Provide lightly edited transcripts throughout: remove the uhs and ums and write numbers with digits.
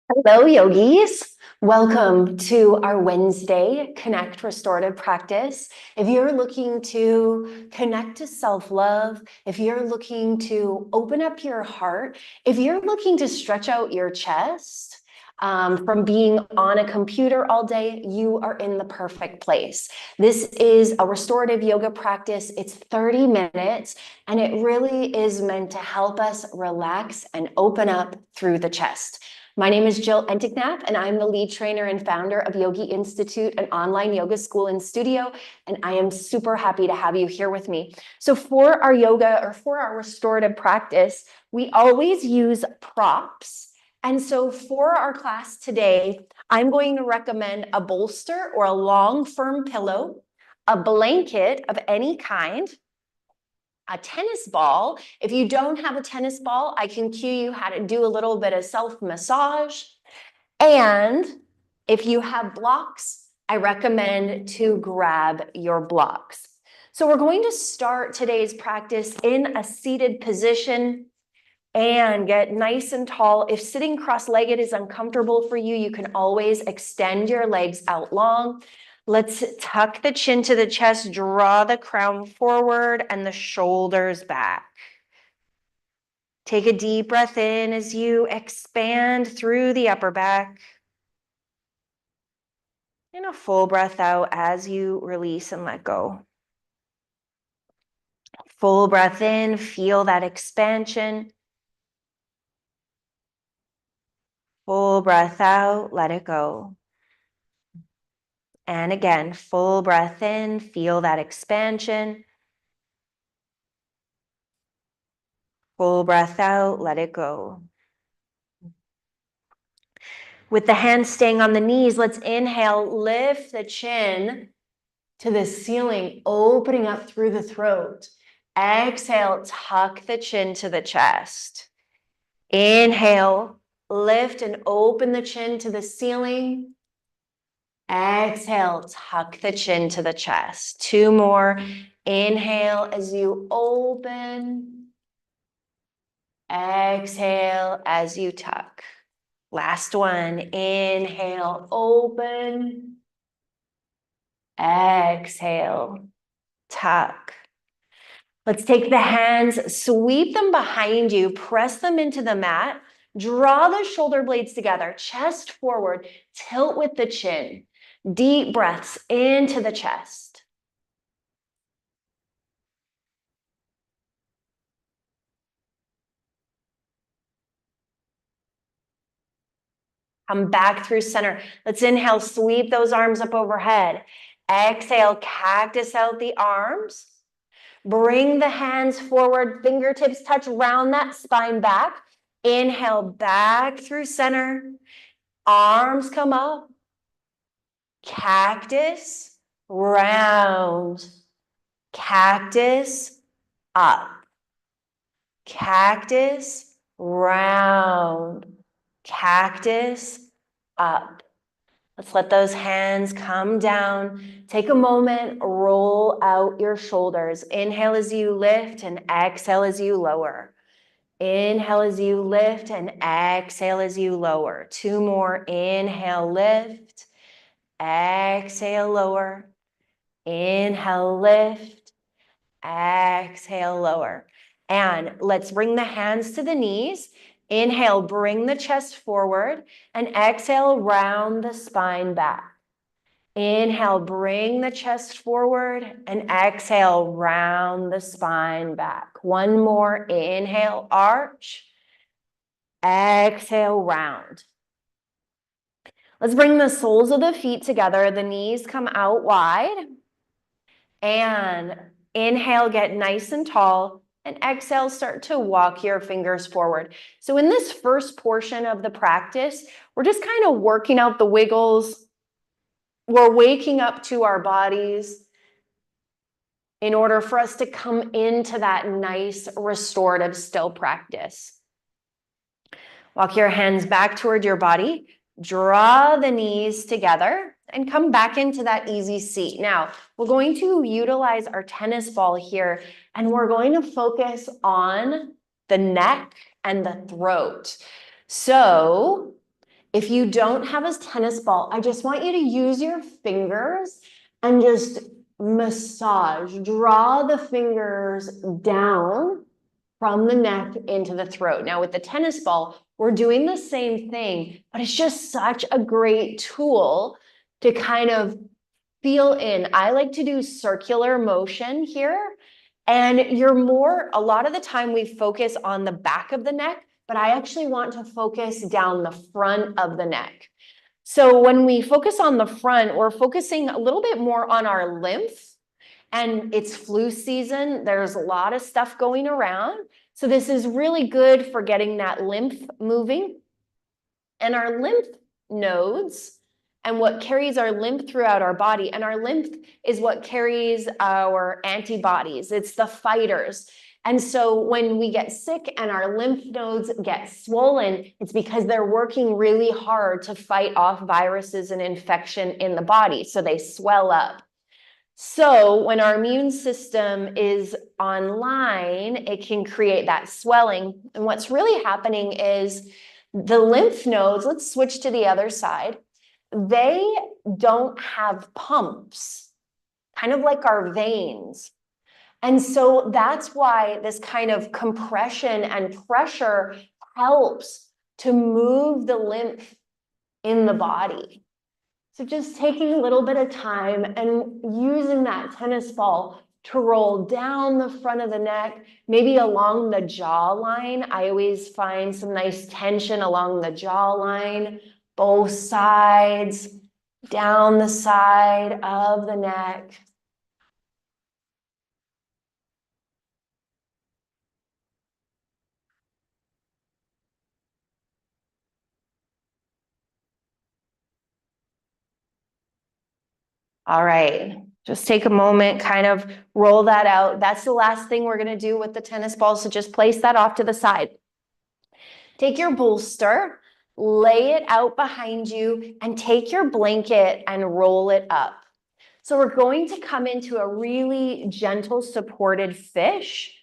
Hello, yogis. Welcome to our Wednesday Connect Restorative Practice. If you're looking to connect to self-love, if you're looking to open up your heart, if you're looking to stretch out your chest from being on a computer all day, you are in the perfect place. This is a restorative yoga practice. It's 30 minutes, and it really is meant to help us relax and open up through the chest. My name is Jill Enticknap, and I'm the lead trainer and founder of Yogi Institute, an online yoga school and studio, and I am super happy to have you here with me. So for our yoga or for our restorative practice, we always use props. And so for our class today, I'm going to recommend a bolster or a long, firm pillow, a blanket of any kind, a tennis ball. If you don't have a tennis ball, I can cue you how to do a little bit of self-massage. And if you have blocks, I recommend to grab your blocks. So we're going to start today's practice in a seated position and get nice and tall. If sitting cross-legged is uncomfortable for you, you can always extend your legs out long. Let's tuck the chin to the chest, draw the crown forward and the shoulders back. Take a deep breath in as you expand through the upper back. And a full breath out as you release and let go. Full breath in, feel that expansion. Full breath out, let it go. And again, full breath in, feel that expansion. Full breath out, let it go. With the hands staying on the knees, let's inhale, lift the chin to the ceiling, opening up through the throat. Exhale, tuck the chin to the chest. Inhale, lift and open the chin to the ceiling. Exhale, tuck the chin to the chest. Two more. Inhale as you open. Exhale as you tuck. Last one. Inhale, open. Exhale, tuck. Let's take the hands, sweep them behind you, press them into the mat, draw the shoulder blades together, chest forward, tilt with the chin. Deep breaths into the chest. Come back through center. Let's inhale, sweep those arms up overhead. Exhale, cactus out the arms. Bring the hands forward, fingertips touch, round that spine back. Inhale, back through center. Arms come up. Cactus, round. Cactus, up. Cactus, round. Cactus, up. Let's let those hands come down. Take a moment, roll out your shoulders. Inhale as you lift and exhale as you lower. Inhale as you lift and exhale as you lower. Two more. Inhale, lift. Exhale, lower. Inhale, lift. Exhale, lower. And let's bring the hands to the knees. Inhale, bring the chest forward, and exhale, round the spine back. Inhale, bring the chest forward, and exhale, round the spine back. One more. Inhale, arch. Exhale, round. Let's bring the soles of the feet together. The knees come out wide. And inhale, get nice and tall. And exhale, start to walk your fingers forward. So in this first portion of the practice, we're just kind of working out the wiggles. We're waking up to our bodies in order for us to come into that nice restorative still practice. Walk your hands back toward your body. Draw the knees together and come back into that easy seat. Now, we're going to utilize our tennis ball here, and we're going to focus on the neck and the throat. So If you don't have a tennis ball, I just want you to use your fingers and just massage, draw the fingers down from the neck into the throat. Now with the tennis ball, we're doing the same thing, but it's just such a great tool to kind of feel in. I like to do circular motion here. And a lot of the time we focus on the back of the neck, but I actually want to focus down the front of the neck. So when we focus on the front, we're focusing a little bit more on our lymph. And it's flu season. There's a lot of stuff going around. So this is really good for getting that lymph moving. And our lymph nodes and what carries our lymph throughout our body. And our lymph is what carries our antibodies. It's the fighters. And so when we get sick and our lymph nodes get swollen, it's because they're working really hard to fight off viruses and infection in the body. So they swell up. So when our immune system is online, it can create that swelling. And what's really happening is the lymph nodes, let's switch to the other side, they don't have pumps, kind of like our veins. And so that's why this kind of compression and pressure helps to move the lymph in the body. So just taking a little bit of time and using that tennis ball to roll down the front of the neck, maybe along the jawline. I always find some nice tension along the jawline, both sides, down the side of the neck. All right, just take a moment, kind of roll that out. That's the last thing we're gonna do with the tennis ball, so just place that off to the side. Take your bolster, lay it out behind you, and take your blanket and roll it up. So we're going to come into a really gentle supported fish.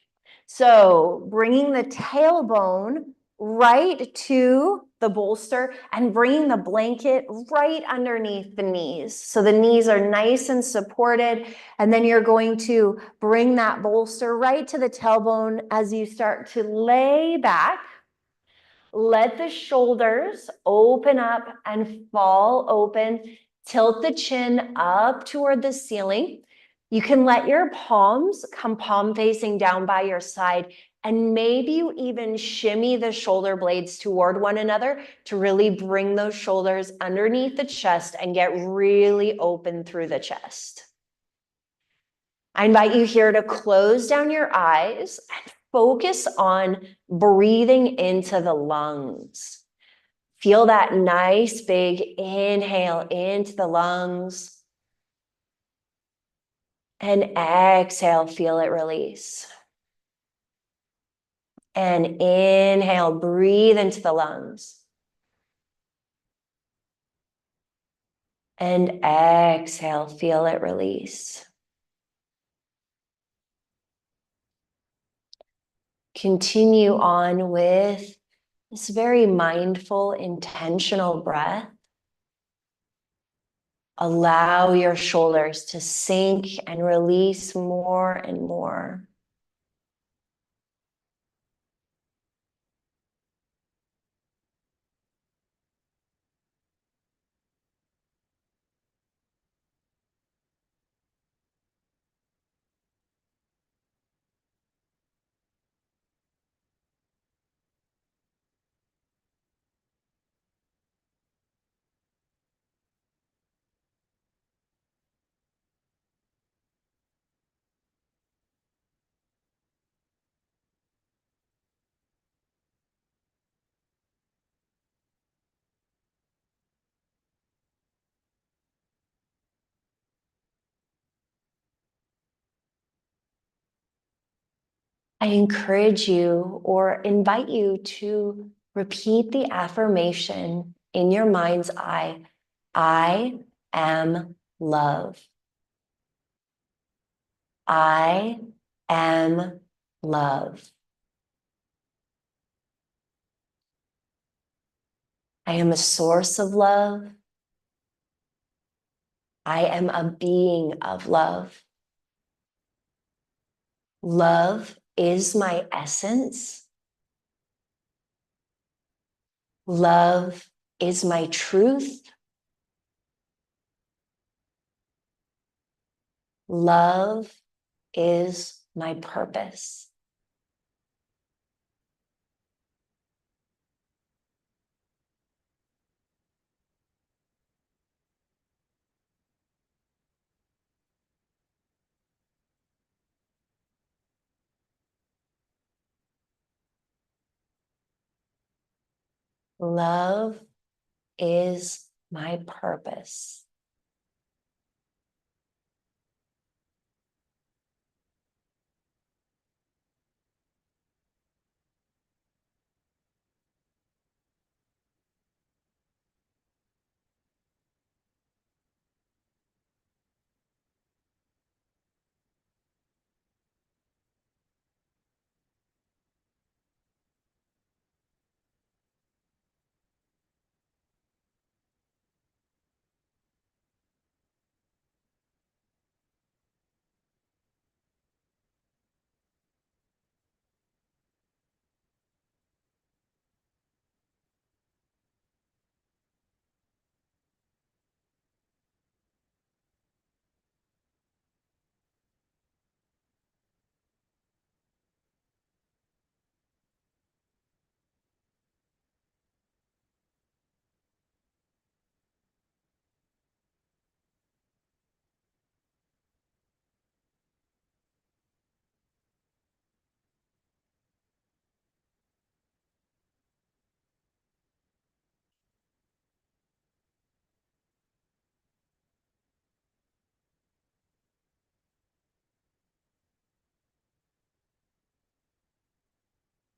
So bringing the tailbone right to the bolster and bringing the blanket right underneath the knees. So the knees are nice and supported. And then you're going to bring that bolster right to the tailbone as you start to lay back. Let the shoulders open up and fall open. Tilt the chin up toward the ceiling. You can let your palms come palm facing down by your side, and maybe you even shimmy the shoulder blades toward one another to really bring those shoulders underneath the chest and get really open through the chest. I invite you here to close down your eyes and focus on breathing into the lungs. Feel that nice big inhale into the lungs. And exhale, feel it release. And inhale, breathe into the lungs. And exhale, feel it release. Continue on with this very mindful, intentional breath. Allow your shoulders to sink and release more and more. I encourage you or invite you to repeat the affirmation in your mind's eye. I am love. I am love. I am a source of love. I am a being of love. Love is my essence. Love is my truth. Love is my purpose. Love is my purpose.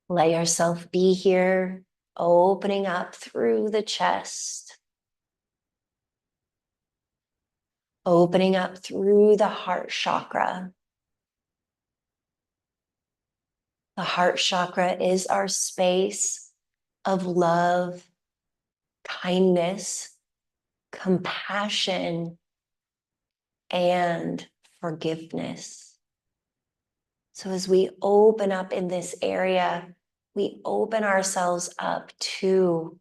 Let yourself be here, opening up through the chest, opening up through the heart chakra. The heart chakra is our space of love, kindness, compassion, and forgiveness. So as we open up in this area, we open ourselves up to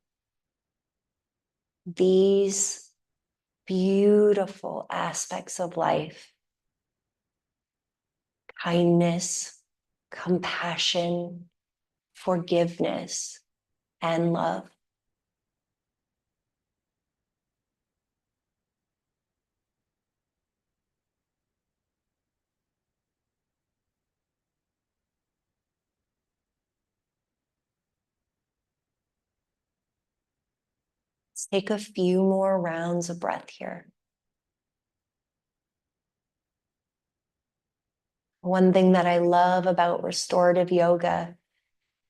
these beautiful aspects of life: kindness, compassion, forgiveness, and love. Let's take a few more rounds of breath here. One thing that I love about restorative yoga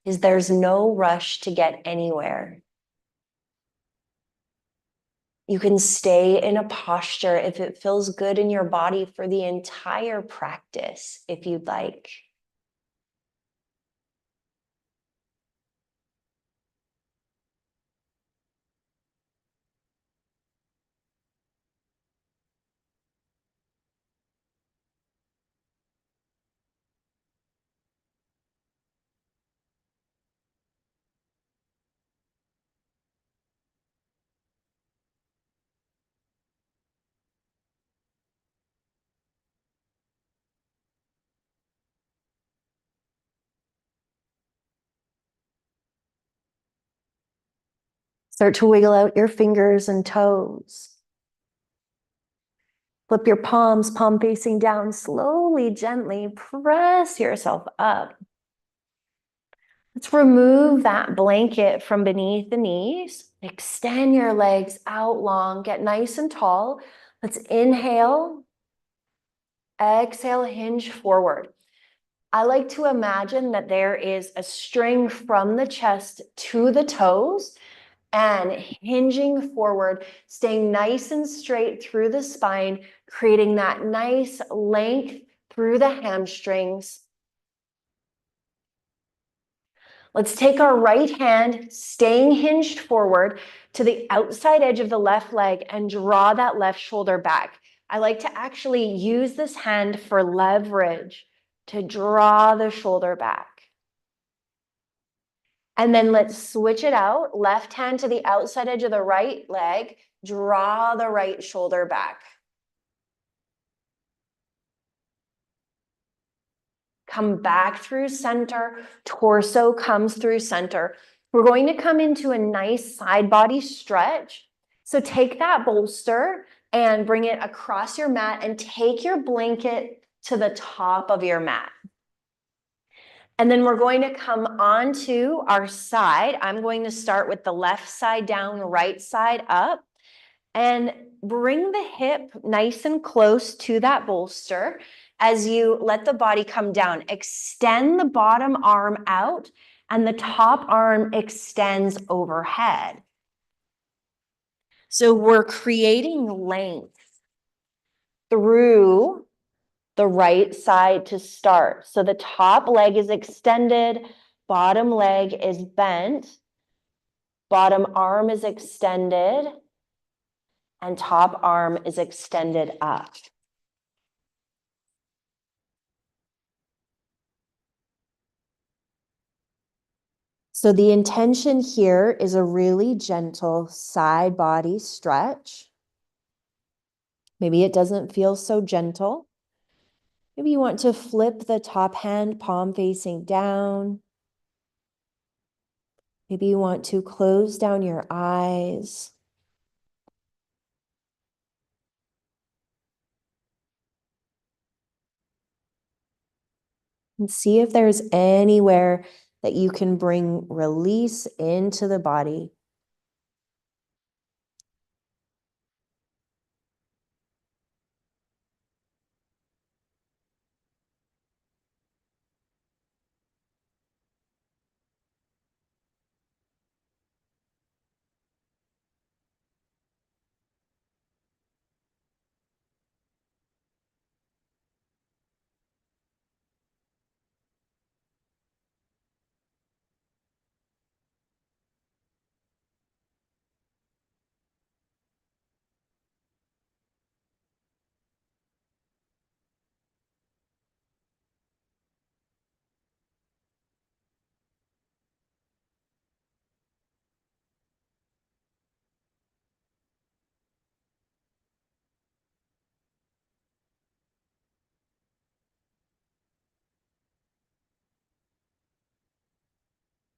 is there's no rush to get anywhere. You can stay in a posture if it feels good in your body for the entire practice, if you'd like. Start to wiggle out your fingers and toes. Flip your palms, palm facing down. Slowly, gently press yourself up. Let's remove that blanket from beneath the knees. Extend your legs out long. Get nice and tall. Let's inhale. Exhale, hinge forward. I like to imagine that there is a string from the chest to the toes and hinging forward, staying nice and straight through the spine, creating that nice length through the hamstrings. Let's take our right hand, staying hinged forward, to the outside edge of the left leg and draw that left shoulder back. I like to actually use this hand for leverage to draw the shoulder back. And then let's switch it out. Left hand to the outside edge of the right leg, draw the right shoulder back. Come back through center, torso comes through center. We're going to come into a nice side body stretch. So take that bolster and bring it across your mat and take your blanket to the top of your mat. And then we're going to come onto our side. I'm going to start with the left side down, right side up, and bring the hip nice and close to that bolster as you let the body come down. Extend the bottom arm out and the top arm extends overhead. So we're creating length through the right side to start. So the top leg is extended, bottom leg is bent, bottom arm is extended, and top arm is extended up. So the intention here is a really gentle side body stretch. Maybe it doesn't feel so gentle. Maybe you want to flip the top hand, palm facing down. Maybe you want to close down your eyes. And see if there's anywhere that you can bring release into the body.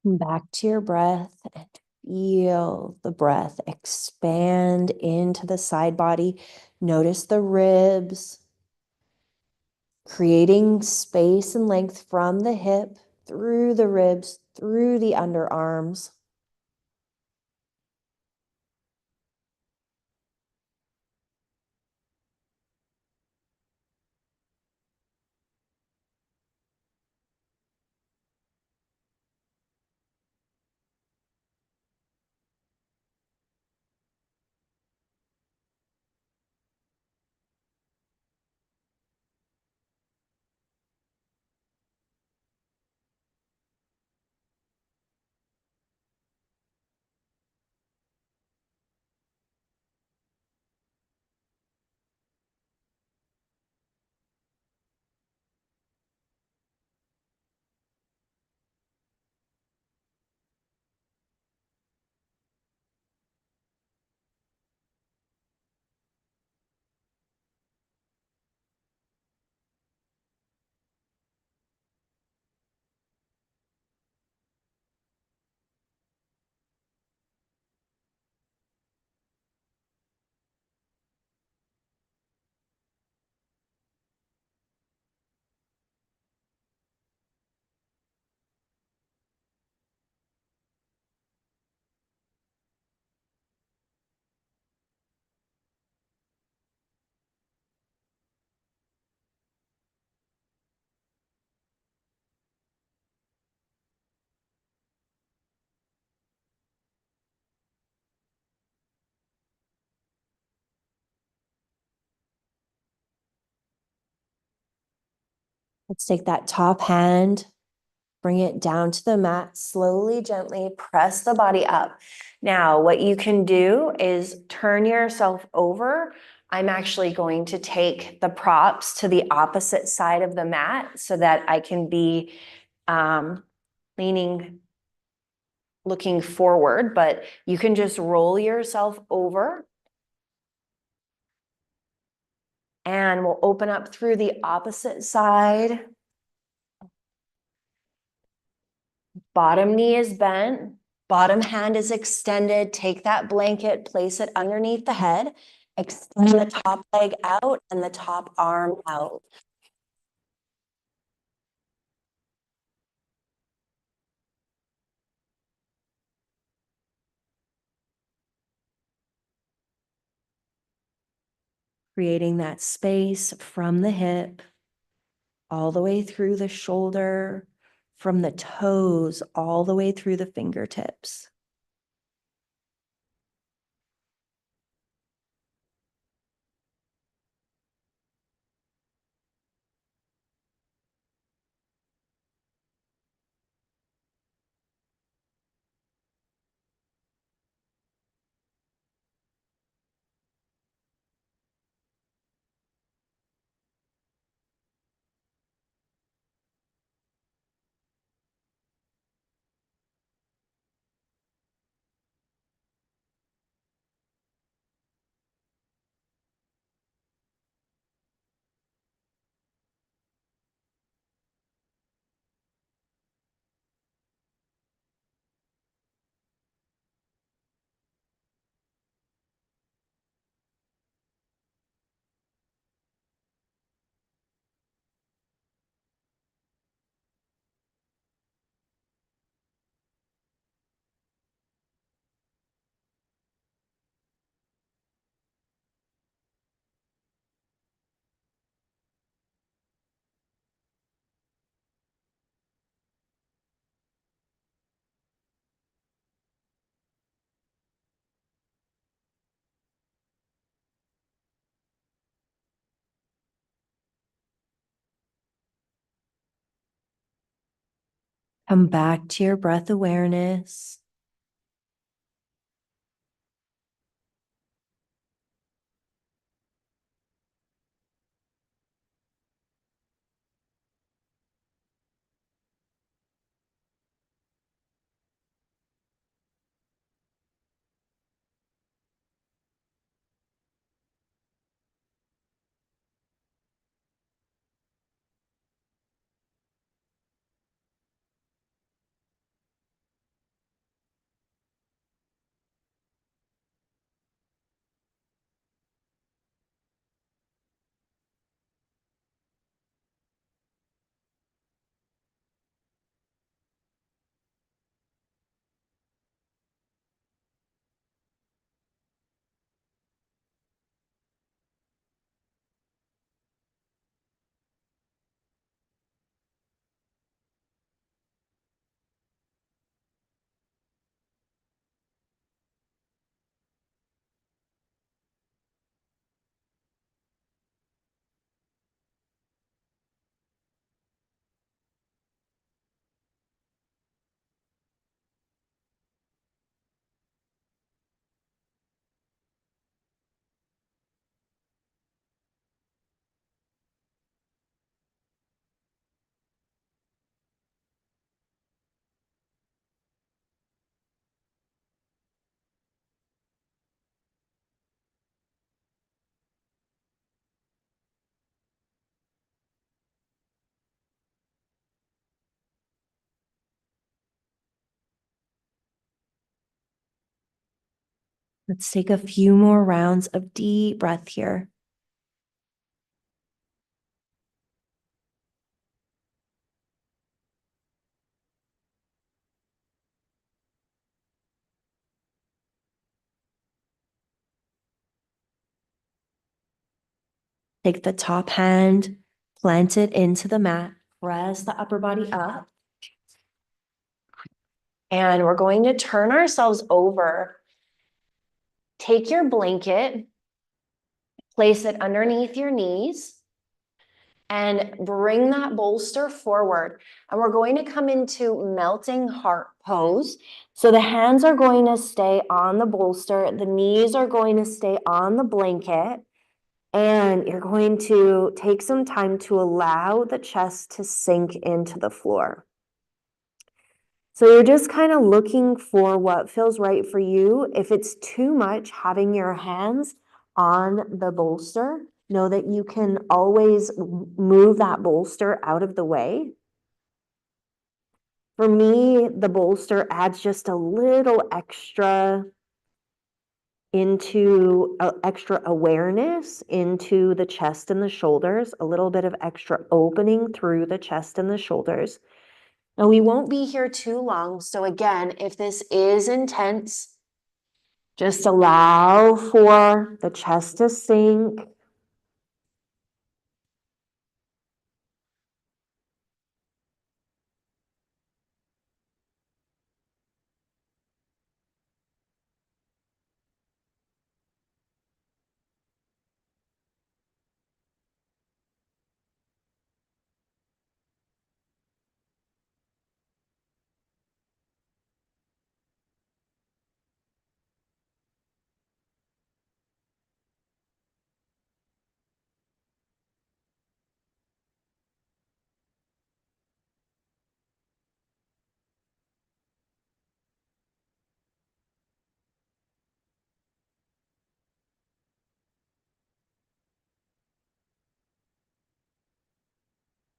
Come back to your breath and feel the breath expand into the side body. Notice the ribs, creating space and length from the hip, through the ribs, through the underarms. Let's take that top hand Bring it down to the mat, slowly, gently press the body up. Now, what you can do is turn yourself over. I'm actually going to take the props to the opposite side of the mat so that I can be leaning, looking forward, but you can just roll yourself over. And we'll open up through the opposite side. Bottom knee is bent, bottom hand is extended. Take that blanket, place it underneath the head, extend the top leg out and the top arm out. Creating that space from the hip, all the way through the shoulder, from the toes, all the way through the fingertips. Come back to your breath awareness. Let's take a few more rounds of deep breath here. Take the top hand, plant it into the mat, press the upper body up. And we're going to turn ourselves over. Take your blanket, place it underneath your knees. and bring that bolster forward. And we're going to come into melting heart pose. So the hands are going to stay on the bolster, the knees are going to stay on the blanket, and you're going to take some time to allow the chest to sink into the floor. So you're just kind of looking for what feels right for you. If it's too much having your hands on the bolster, know that you can always move that bolster out of the way. For me, the bolster adds just a little extra extra awareness into the chest and the shoulders, a little bit of extra opening through the chest and the shoulders. Now, we won't be here too long. So again, if this is intense, just allow for the chest to sink.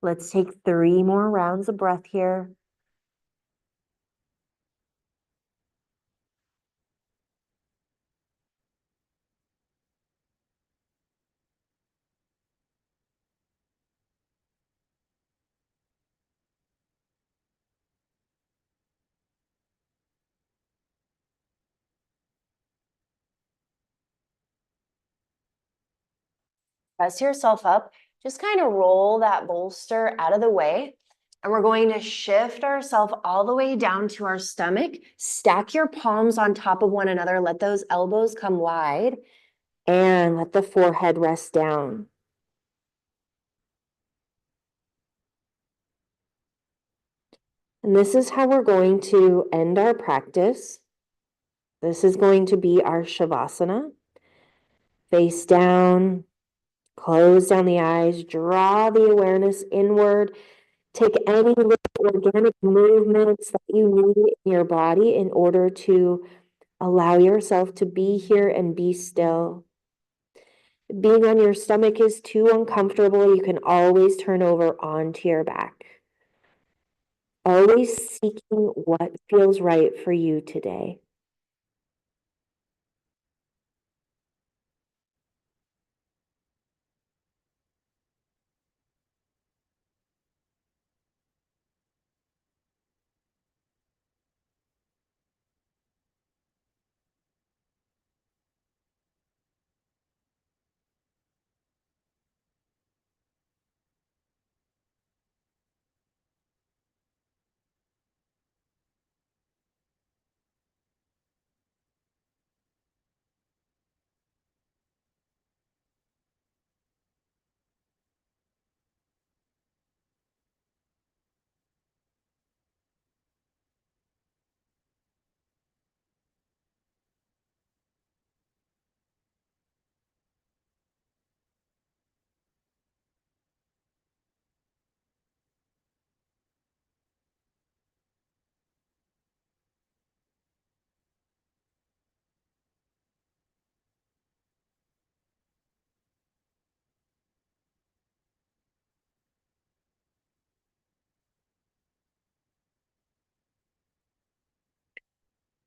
Let's take 3 more rounds of breath here. Press yourself up. Just kind of roll that bolster out of the way. And we're going to shift ourselves all the way down to our stomach. Stack your palms on top of one another. Let those elbows come wide. And let the forehead rest down. And this is how we're going to end our practice. This is going to be our Shavasana. Face down, close down the eyes, draw the awareness inward. Take any little organic movements that you need in your body in order to allow yourself to be here and be still. Being on your stomach is too uncomfortable. You can always turn over onto your back. Always seeking what feels right for you today.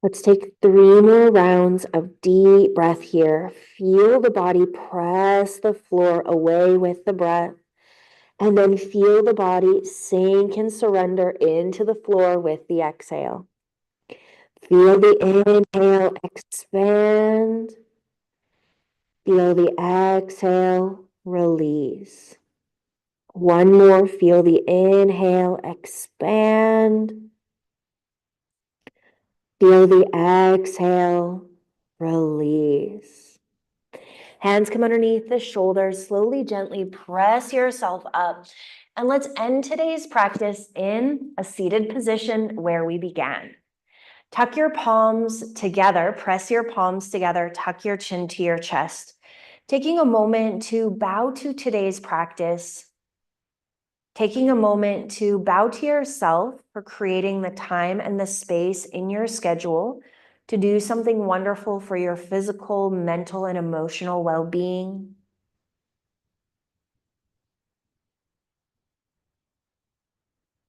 Let's take 3 more rounds of deep breath here. Feel the body press the floor away with the breath. And then feel the body sink and surrender into the floor with the exhale. Feel the inhale, expand. Feel the exhale, release. One more, feel the inhale, expand. Feel the exhale, release. Hands come underneath the shoulders, slowly, gently press yourself up. And let's end today's practice in a seated position where we began. Tuck your palms together, press your palms together, tuck your chin to your chest. Taking a moment to bow to today's practice, taking a moment to bow to yourself for creating the time and the space in your schedule to do something wonderful for your physical, mental, and emotional well-being.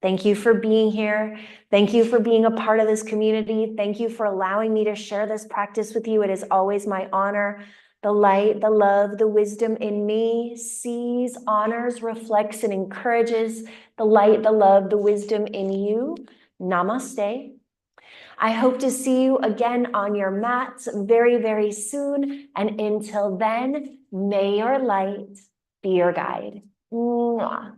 Thank you for being here. Thank you for being a part of this community. Thank you for allowing me to share this practice with you. It is always my honor. The light, the love, the wisdom in me sees, honors, reflects, and encourages the light, the love, the wisdom in you. Namaste. I hope to see you again on your mats very, very soon. And until then, may your light be your guide. Mwah.